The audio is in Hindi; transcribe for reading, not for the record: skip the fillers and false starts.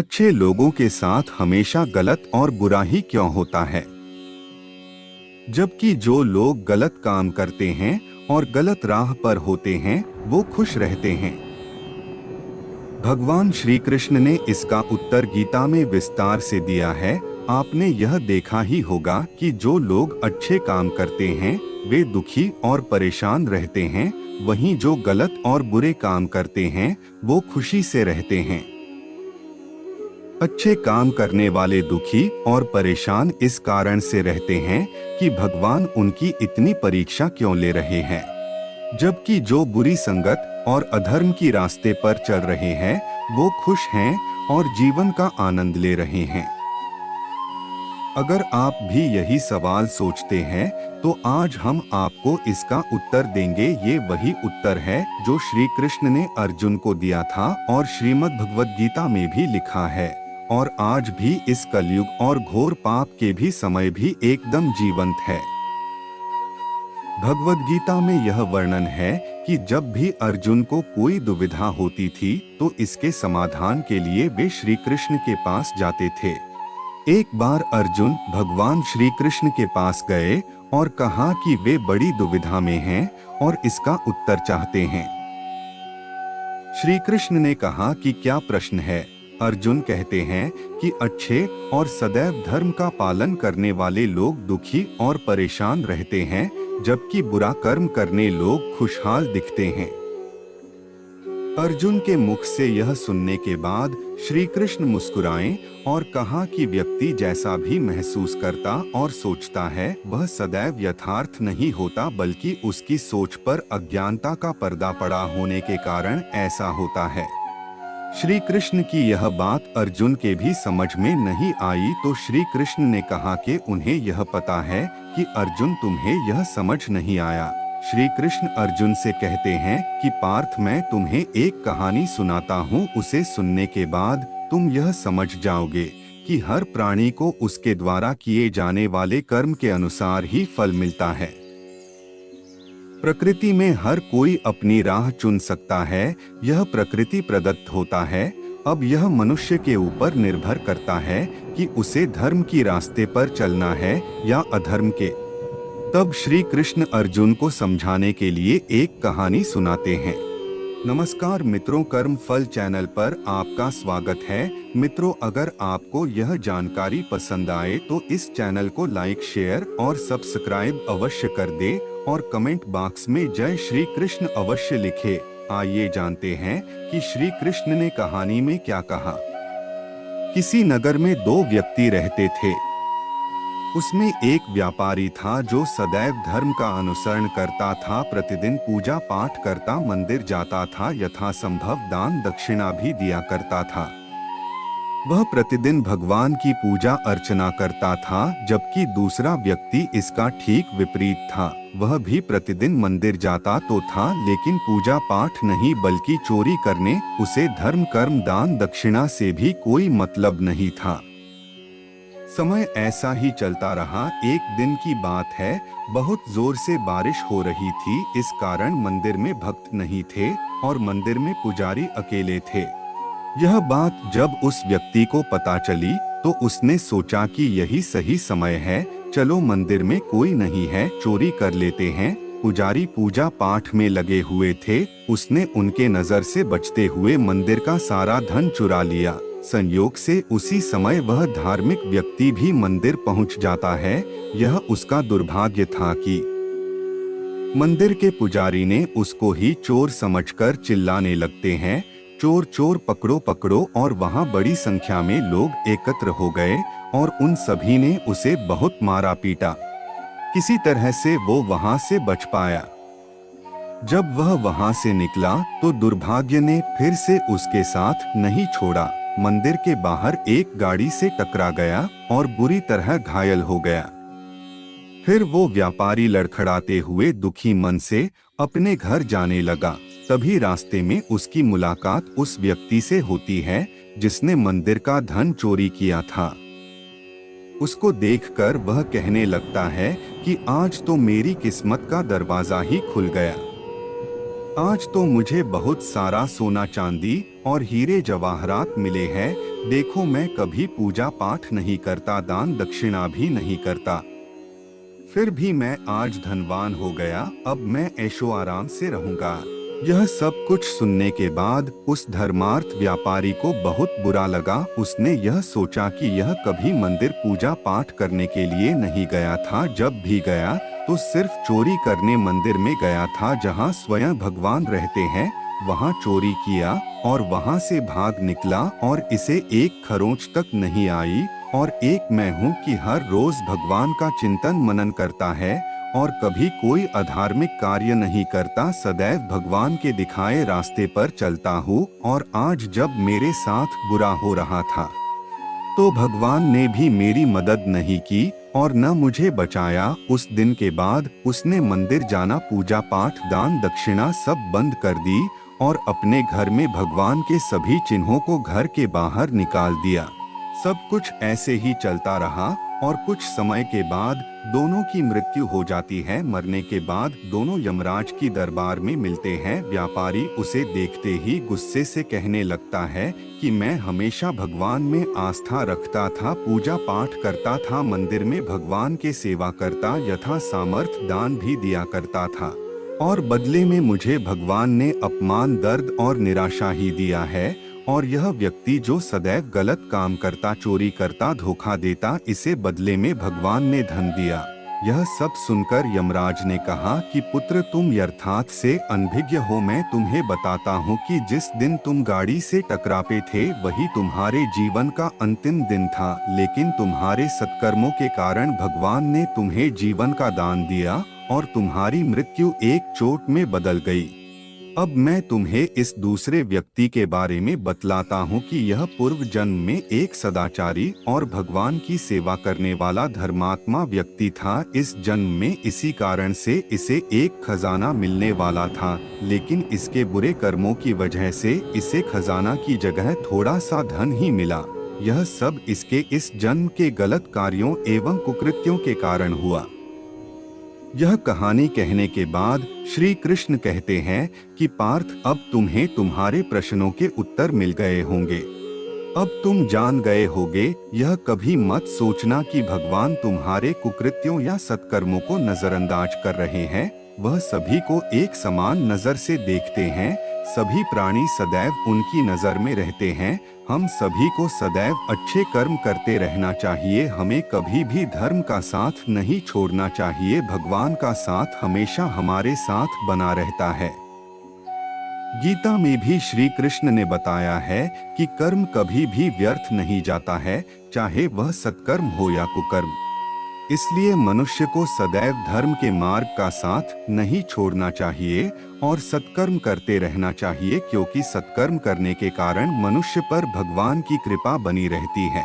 अच्छे लोगों के साथ हमेशा गलत और बुरा ही क्यों होता है, जबकि जो लोग गलत काम करते हैं और गलत राह पर होते हैं वो खुश रहते हैं। भगवान श्री कृष्ण ने इसका उत्तर गीता में विस्तार से दिया है। आपने यह देखा ही होगा कि जो लोग अच्छे काम करते हैं वे दुखी और परेशान रहते हैं, वहीं जो गलत और बुरे काम करते हैं वो खुशी से रहते हैं। अच्छे काम करने वाले दुखी और परेशान इस कारण से रहते हैं कि भगवान उनकी इतनी परीक्षा क्यों ले रहे हैं, जबकि जो बुरी संगत और अधर्म की रास्ते पर चल रहे हैं वो खुश हैं और जीवन का आनंद ले रहे हैं। अगर आप भी यही सवाल सोचते हैं तो आज हम आपको इसका उत्तर देंगे। ये वही उत्तर है जो श्री कृष्ण ने अर्जुन को दिया था और श्रीमद् भगवद गीता में भी लिखा है, और आज भी इस कलयुग और घोर पाप के भी समय भी एकदम जीवंत है। भगवद गीता में यह वर्णन है कि जब भी अर्जुन को कोई दुविधा होती थी तो इसके समाधान के लिए वे श्री कृष्ण के पास जाते थे। एक बार अर्जुन भगवान श्री कृष्ण के पास गए और कहा कि वे बड़ी दुविधा में हैं और इसका उत्तर चाहते हैं। श्री कृष्ण ने कहा कि क्या प्रश्न है। अर्जुन कहते हैं कि अच्छे और सदैव धर्म का पालन करने वाले लोग दुखी और परेशान रहते हैं, जबकि बुरा कर्म करने लोग खुशहाल दिखते हैं। अर्जुन के मुख से यह सुनने के बाद श्री कृष्ण मुस्कुराए और कहा कि व्यक्ति जैसा भी महसूस करता और सोचता है वह सदैव यथार्थ नहीं होता, बल्कि उसकी सोच पर अज्ञानता का पर्दा पड़ा होने के कारण ऐसा होता है। श्री कृष्ण की यह बात अर्जुन के भी समझ में नहीं आई तो श्री कृष्ण ने कहा कि उन्हें यह पता है कि अर्जुन तुम्हें यह समझ नहीं आया। श्री कृष्ण अर्जुन से कहते हैं कि पार्थ, मैं तुम्हें एक कहानी सुनाता हूँ, उसे सुनने के बाद तुम यह समझ जाओगे कि हर प्राणी को उसके द्वारा किए जाने वाले कर्म के अनुसार ही फल मिलता है। प्रकृति में हर कोई अपनी राह चुन सकता है, यह प्रकृति प्रदत्त होता है। अब यह मनुष्य के ऊपर निर्भर करता है कि उसे धर्म की रास्ते पर चलना है या अधर्म के। तब श्री कृष्ण अर्जुन को समझाने के लिए एक कहानी सुनाते हैं। नमस्कार मित्रों, कर्म फल चैनल पर आपका स्वागत है। मित्रों, अगर आपको यह जानकारी पसंद आए तो इस चैनल को लाइक, शेयर और सब्सक्राइब अवश्य कर दे और कमेंट बॉक्स में जय श्री कृष्ण अवश्य लिखे। आइए जानते हैं कि श्री कृष्ण ने कहानी में क्या कहा। किसी नगर में दो व्यक्ति रहते थे। उसमें एक व्यापारी था जो सदैव धर्म का अनुसरण करता था, प्रतिदिन पूजा पाठ करता, मंदिर जाता था, यथासंभव दान दक्षिणा भी दिया करता था। वह प्रतिदिन भगवान की पूजा अर्चना करता था, जबकि दूसरा व्यक्ति इसका ठीक विपरीत था। वह भी प्रतिदिन मंदिर जाता तो था, लेकिन पूजा पाठ नहीं बल्कि चोरी करने, उसे धर्म कर्म दान दक्षिणा से भी कोई मतलब नहीं था। समय ऐसा ही चलता रहा। एक दिन की बात है, बहुत जोर से बारिश हो रही थी, इस कारण मंदिर में भक्त नहीं थे और मंदिर में पुजारी अकेले थे। यह बात जब उस व्यक्ति को पता चली तो उसने सोचा कि यही सही समय है, चलो मंदिर में कोई नहीं है, चोरी कर लेते हैं। पुजारी पूजा पाठ में लगे हुए थे, उसने उनके नजर से बचते हुए मंदिर का सारा धन चुरा लिया। संयोग से उसी समय वह धार्मिक व्यक्ति भी मंदिर पहुंच जाता है। यह उसका दुर्भाग्य था कि मंदिर के पुजारी ने उसको ही चोर समझकर चिल्लाने लगते हैं, चोर चोर पकड़ो पकड़ो, और वहां बड़ी संख्या में लोग एकत्र हो गए और उन सभी ने उसे बहुत मारा पीटा। किसी तरह से वो वहां से बच पाया। जब वह वहां से निकला तो दुर्भाग्य ने फिर से उसके साथ नहीं छोड़ा। मंदिर के बाहर एक गाड़ी से टकरा गया और बुरी तरह घायल हो गया। फिर वो व्यापारी लड़खड़ाते हुए दुखी मन से अपने घर जाने लगा। तभी रास्ते में उसकी मुलाकात उस व्यक्ति से होती है जिसने मंदिर का धन चोरी किया था। उसको देखकर वह कहने लगता है कि आज तो मेरी किस्मत का दरवाजा ही खुल गया। आज तो मुझे बहुत सारा सोना चांदी और हीरे जवाहरात मिले हैं। देखो, मैं कभी पूजा पाठ नहीं करता, दान दक्षिणा भी नहीं करता, फिर भी मैं आज धनवान हो गया। अब मैं ऐशो आराम से रहूंगा। यह सब कुछ सुनने के बाद उस धर्मार्थ व्यापारी को बहुत बुरा लगा। उसने यह सोचा कि यह कभी मंदिर पूजा पाठ करने के लिए नहीं गया था। जब भी गया तो सिर्फ चोरी करने मंदिर में गया था, जहां स्वयं भगवान रहते हैं। वहां चोरी किया और वहां से भाग निकला और इसे एक खरोंच तक नहीं आई। और एक मैं हूँ कि हर रोज भगवान का चिंतन मनन करता है और कभी कोई अधार्मिक कार्य नहीं करता, सदैव भगवान के दिखाए रास्ते पर चलता हूँ। और आज जब मेरे साथ बुरा हो रहा था तो भगवान ने भी मेरी मदद नहीं की और न मुझे बचाया। उस दिन के बाद उसने मंदिर जाना, पूजा पाठ, दान दक्षिणा सब बंद कर दी और अपने घर में भगवान के सभी चिन्हों को घर के बाहर निकाल दिया। सब कुछ ऐसे ही चलता रहा और कुछ समय के बाद दोनों की मृत्यु हो जाती है। मरने के बाद दोनों यमराज की दरबार में मिलते हैं। व्यापारी उसे देखते ही गुस्से से कहने लगता है कि मैं हमेशा भगवान में आस्था रखता था, पूजा पाठ करता था, मंदिर में भगवान के सेवा करता, यथा सामर्थ्य दान भी दिया करता था, और बदले में मुझे भगवान ने अपमान, दर्द और निराशा ही दिया है। और यह व्यक्ति जो सदैव गलत काम करता, चोरी करता, धोखा देता, इसे बदले में भगवान ने धन दिया। यह सब सुनकर यमराज ने कहा कि पुत्र, तुम यथार्थ से अनभिज्ञ हो। मैं तुम्हें बताता हूँ कि जिस दिन तुम गाड़ी से टकराए थे वही तुम्हारे जीवन का अंतिम दिन था, लेकिन तुम्हारे सत्कर्मों के कारण भगवान ने तुम्हें जीवन का दान दिया और तुम्हारी मृत्यु एक चोट में बदल गई। अब मैं तुम्हें इस दूसरे व्यक्ति के बारे में बतलाता हूँ कि यह पूर्व जन्म में एक सदाचारी और भगवान की सेवा करने वाला धर्मात्मा व्यक्ति था। इस जन्म में इसी कारण से इसे एक खजाना मिलने वाला था, लेकिन इसके बुरे कर्मों की वजह से इसे खजाना की जगह थोड़ा सा धन ही मिला। यह सब इसके इस जन्म के गलत कार्यों एवं कुकृत्यों के कारण हुआ। यह कहानी कहने के बाद श्री कृष्ण कहते हैं कि पार्थ, अब तुम्हें तुम्हारे प्रश्नों के उत्तर मिल गए होंगे। अब तुम जान गए होगे। यह कभी मत सोचना कि भगवान तुम्हारे कुकृत्यों या सत्कर्मों को नजरअंदाज कर रहे हैं। वह सभी को एक समान नजर से देखते हैं। सभी प्राणी सदैव उनकी नजर में रहते हैं। हम सभी को सदैव अच्छे कर्म करते रहना चाहिए। हमें कभी भी धर्म का साथ नहीं छोड़ना चाहिए। भगवान का साथ हमेशा हमारे साथ बना रहता है। गीता में भी श्री कृष्ण ने बताया है कि कर्म कभी भी व्यर्थ नहीं जाता है, चाहे वह सत्कर्म हो या कुकर्म। इसलिए मनुष्य को सदैव धर्म के मार्ग का साथ नहीं छोड़ना चाहिए और सत्कर्म करते रहना चाहिए, क्योंकि सत्कर्म करने के कारण मनुष्य पर भगवान की कृपा बनी रहती है।